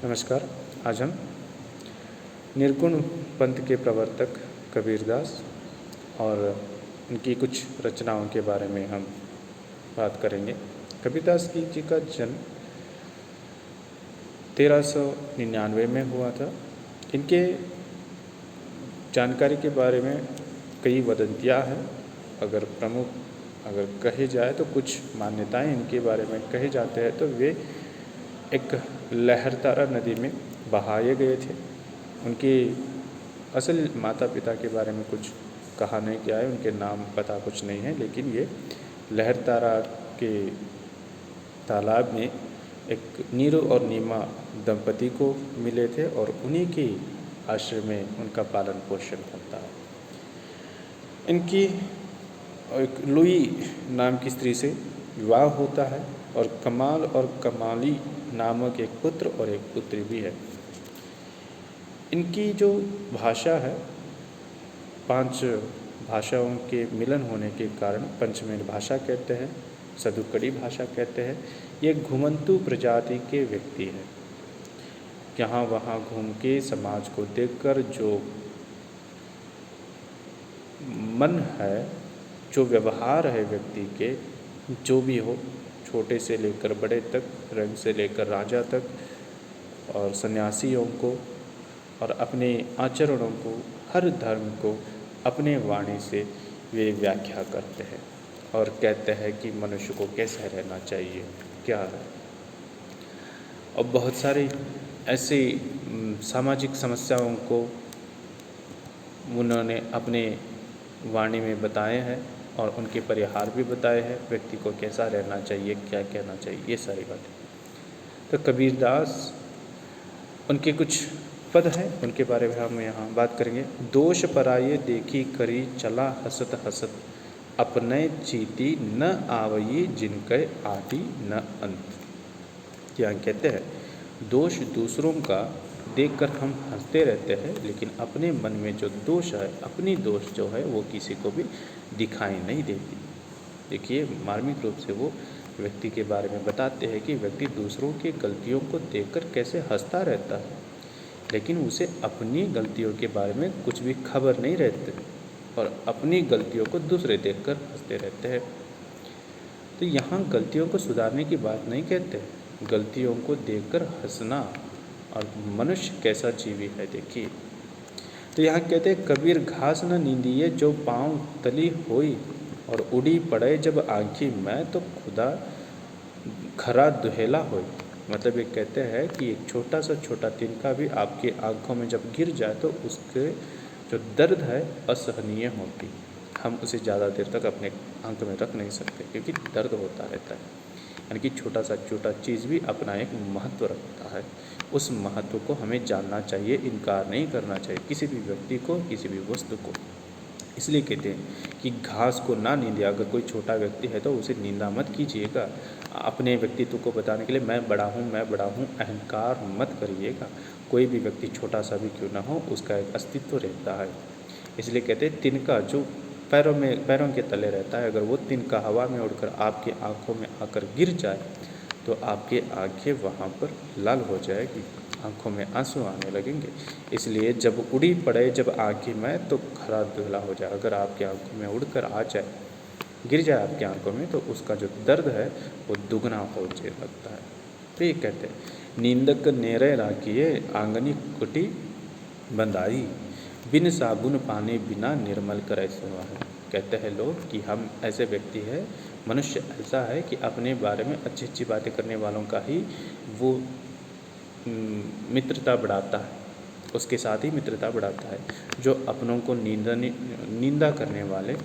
नमस्कार। आज हम निर्गुण पंथ के प्रवर्तक कबीरदास और उनकी कुछ रचनाओं के बारे में हम बात करेंगे। कबीरदास जी का जन्म 1399 में हुआ था। इनके जानकारी के बारे में कई वदंतियाँ हैं। अगर कहे जाए तो कुछ मान्यताएं इनके बारे में कहे जाते हैं तो वे एक लहरतारा नदी में बहाए गए थे। उनके असल माता पिता के बारे में कुछ कहा नहीं गया है, उनके नाम पता कुछ नहीं है, लेकिन ये लहरतारा के तालाब में एक नीरू और नीमा दंपति को मिले थे और उन्हीं के आश्रय में उनका पालन पोषण होता है। इनकी एक लुई नाम की स्त्री से विवाह होता है और कमाल और कमाली नामक एक पुत्र और एक पुत्री भी है। इनकी जो भाषा है, 5 भाषाओं के मिलन होने के कारण पंचमेल भाषा कहते हैं, सदुकड़ी भाषा कहते हैं। ये घुमंतु प्रजाति के व्यक्ति हैं। यहाँ वहाँ घूम के समाज को देखकर जो मन है, जो व्यवहार है व्यक्ति के, जो भी हो, छोटे से लेकर बड़े तक, रंग से लेकर राजा तक, और सन्यासियों को और अपने आचरणों को, हर धर्म को अपने वाणी से वे व्याख्या करते हैं और कहते हैं कि मनुष्य को कैसे रहना चाहिए, क्या है। और बहुत सारी ऐसी सामाजिक समस्याओं को उन्होंने अपने वाणी में बताए हैं और उनके परिहार भी बताए हैं। व्यक्ति को कैसा रहना चाहिए, क्या कहना चाहिए, ये सारी बातें। तो कबीरदास, उनके कुछ पद हैं, उनके बारे में हम यहाँ बात करेंगे। दोष पराये देखी करी चला हसत हसत, अपने चीती न आवई जिनके आदि न अंत। यहाँ कहते हैं दोष दूसरों का देखकर हम हंसते रहते हैं, लेकिन अपने मन में जो दोष है, अपनी दोष जो है, वो किसी को भी दिखाई नहीं देती। देखिए, मार्मिक रूप से वो व्यक्ति के बारे में बताते हैं कि व्यक्ति दूसरों की गलतियों को देखकर कैसे हंसता रहता है, लेकिन उसे अपनी गलतियों के बारे में कुछ भी खबर नहीं रहती और अपनी गलतियों को दूसरे देखकर हंसते रहते हैं। तो यहाँ गलतियों को सुधारने की बात नहीं कहते, गलतियों को देखकर हंसना। और मनुष्य कैसा जीवी है, देखिए। तो यहाँ कहते हैं कबीर घास न नींदिए जो पाँव तली होई, और उड़ी पड़े जब आँखी में तो खुदा खरा दुहेला होई। मतलब ये कहते हैं कि एक छोटा तिनका भी आपकी आँखों में जब गिर जाए तो उसके जो दर्द है असहनीय होती। हम उसे ज़्यादा देर तक अपने आँख में रख नहीं सकते क्योंकि दर्द होता रहता है। यानी कि छोटा चीज़ भी अपना एक महत्व रखता है। उस महत्व को हमें जानना चाहिए, इनकार नहीं करना चाहिए किसी भी व्यक्ति को, किसी भी वस्तु को। इसलिए कहते हैं कि घास को ना नींदिए। अगर कोई छोटा व्यक्ति है तो उसे निंदा मत कीजिएगा। अपने व्यक्तित्व को बताने के लिए मैं बड़ा हूँ अहंकार मत करिएगा। कोई भी व्यक्ति छोटा सा भी क्यों ना हो, उसका एक अस्तित्व रहता है। इसलिए कहते हैं तिनका जो पैरों के तले रहता है, अगर वो तिनका हवा में उड़कर आपकी आँखों में आकर गिर जाए तो आपकी आँखें वहाँ पर लाल हो जाएगी, आँखों में आंसू आने लगेंगे। इसलिए जब उड़ी पड़े जब आँखी में तो खरा दुहला हो जाए। अगर आपकी आँखों में उड़कर आ जाए, गिर जाए आपकी आँखों में, तो उसका जो दर्द है वो दुगना हो जाए लगता है। तो ये कहते हैं नींदक नेरे राखिए आंगनी कुटी बंदाई, बिन साबुन पानी बिना निर्मल करे सेवा है। कहते हैं लोग कि हम ऐसे व्यक्ति हैं, मनुष्य ऐसा है कि अपने बारे में अच्छी बातें करने वालों का ही वो मित्रता बढ़ाता है, उसके साथ ही मित्रता बढ़ाता है। जो अपनों को निंदा करने वाले,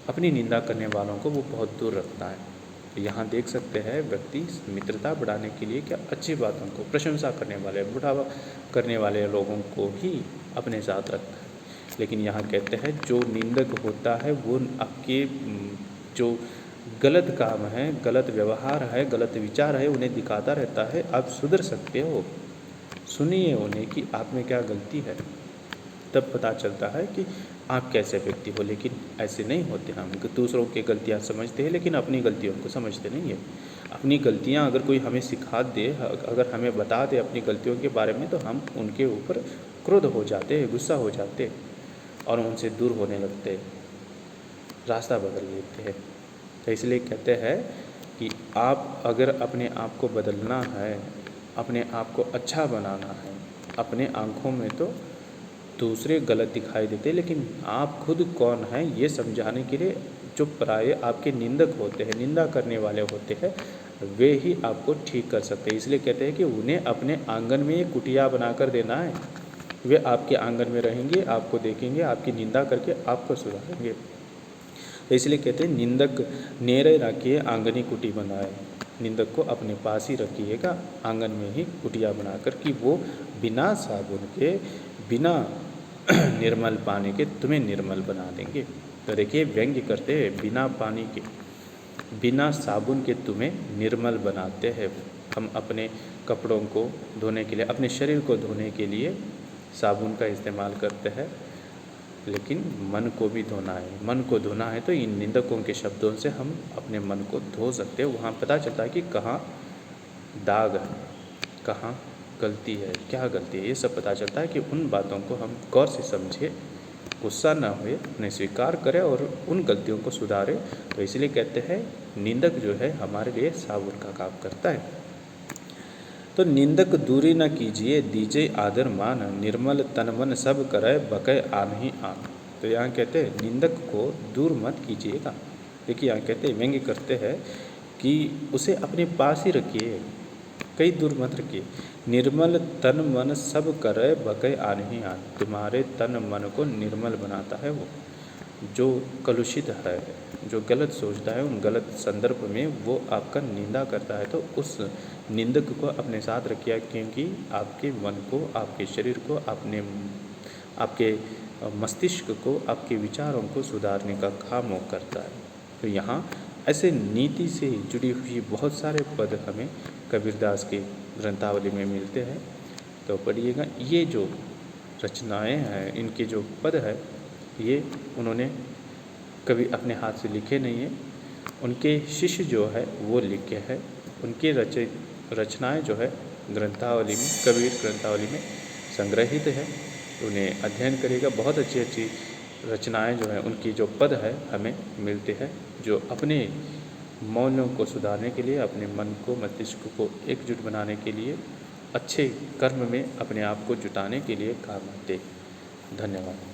अपनी निंदा करने वालों को वो बहुत दूर रखता है। यहाँ देख सकते हैं व्यक्ति मित्रता बढ़ाने के लिए क्या अच्छी बातों को, प्रशंसा करने वाले, बढ़ावा करने वाले लोगों को ही अपने साथ रखता है। लेकिन यहाँ कहते हैं जो निंदक होता है वो आपके जो गलत काम है, गलत व्यवहार है, गलत विचार है, उन्हें दिखाता रहता है। आप सुधर सकते हो, सुनिए उन्हें कि आप में क्या गलती है। तब पता चलता है कि आप कैसे व्यक्ति हो। लेकिन ऐसे नहीं होते हम, दूसरों की गलतियाँ समझते हैं लेकिन अपनी गलतियों को समझते नहीं है। अपनी गलतियाँ अगर कोई हमें सिखा दे, अगर हमें बता दे अपनी गलतियों के बारे में, तो हम उनके ऊपर क्रोध हो जाते हैं, गुस्सा हो जाते हैं और उनसे दूर होने लगते हैं, रास्ता बदल लेते हैं। तो इसलिए कहते हैं कि आप अगर अपने आप को बदलना है, अपने आप को अच्छा बनाना है, अपने आँखों में तो दूसरे गलत दिखाई देते, लेकिन आप खुद कौन हैं ये समझाने के लिए जो प्राय आपके निंदक होते हैं, निंदा करने वाले होते हैं, वे ही आपको ठीक कर सकते हैं। इसलिए कहते हैं कि उन्हें अपने आंगन में एक कुटिया बनाकर देना है। वे आपके आंगन में रहेंगे, आपको देखेंगे, आपकी निंदा करके आपको सुधारेंगे। तो इसलिए कहते हैं निंदक नेरे रखिए आंगनी कुटी बनाए। निंदक को अपने पास ही रखिएगा, आंगन में ही कुटिया बनाकर, कि वो बिना साबुन के, बिना निर्मल पानी के तुम्हें निर्मल बना देंगे। तो देखिए व्यंग्य करते हैं, बिना पानी के, बिना साबुन के तुम्हें निर्मल बनाते हैं। हम अपने कपड़ों को धोने के लिए, अपने शरीर को धोने के लिए साबुन का इस्तेमाल करते हैं, लेकिन मन को भी धोना है। मन को धोना है तो इन निंदकों के शब्दों से हम अपने मन को धो सकते हैं। वहाँ पता चलता है कि कहाँ दाग है, कहाँ गलती है, क्या गलती है, ये सब पता चलता है कि उन बातों को हम गौर से समझे, गुस्सा ना हुए, उन्हें स्वीकार करें और उन गलतियों को सुधारें। तो इसलिए कहते हैं निंदक जो है हमारे लिए साबुन का काम करता है। तो निंदक दूरी न कीजिए, दीजिए आदर मान, निर्मल तन मन सब करे बकै आन ही आन। तो यहाँ कहते हैं निंदक को दूर मत कीजिएगा। देखिए यहाँ कहते हैं, व्यंग्य करते हैं कि उसे अपने पास ही रखिए, कहीं दूर मत रखिए। निर्मल तन मन सब करे बकै आन ही आन। तुम्हारे तन मन को निर्मल बनाता है वो। जो कलुषित है, जो गलत सोचता है, उन गलत संदर्भ में वो आपका निंदा करता है, तो उस निंदक को अपने साथ रखिए, क्योंकि आपके मन को, आपके शरीर को, आपके मस्तिष्क को, आपके विचारों को सुधारने का काम वो करता है। तो यहाँ ऐसे नीति से जुड़ी हुई बहुत सारे पद हमें कबीरदास की ग्रंथावली में मिलते हैं। तो पढ़िएगा, ये जो रचनाएं हैं, इनके जो पद है, ये उन्होंने कभी अपने हाथ से लिखे नहीं हैं, उनके शिष्य जो है वो लिखे हैं। उनके रचनाएं जो है ग्रंथावली में, कबीर ग्रंथावली में संग्रहित है। उन्हें अध्ययन करिएगा, बहुत अच्छी अच्छी रचनाएं जो हैं, उनकी जो पद है हमें मिलते हैं, जो अपने मौल्यों को सुधारने के लिए, अपने मन को, मस्तिष्क को एकजुट बनाने के लिए, अच्छे कर्म में अपने आप को जुटाने के लिए काम आते। धन्यवाद।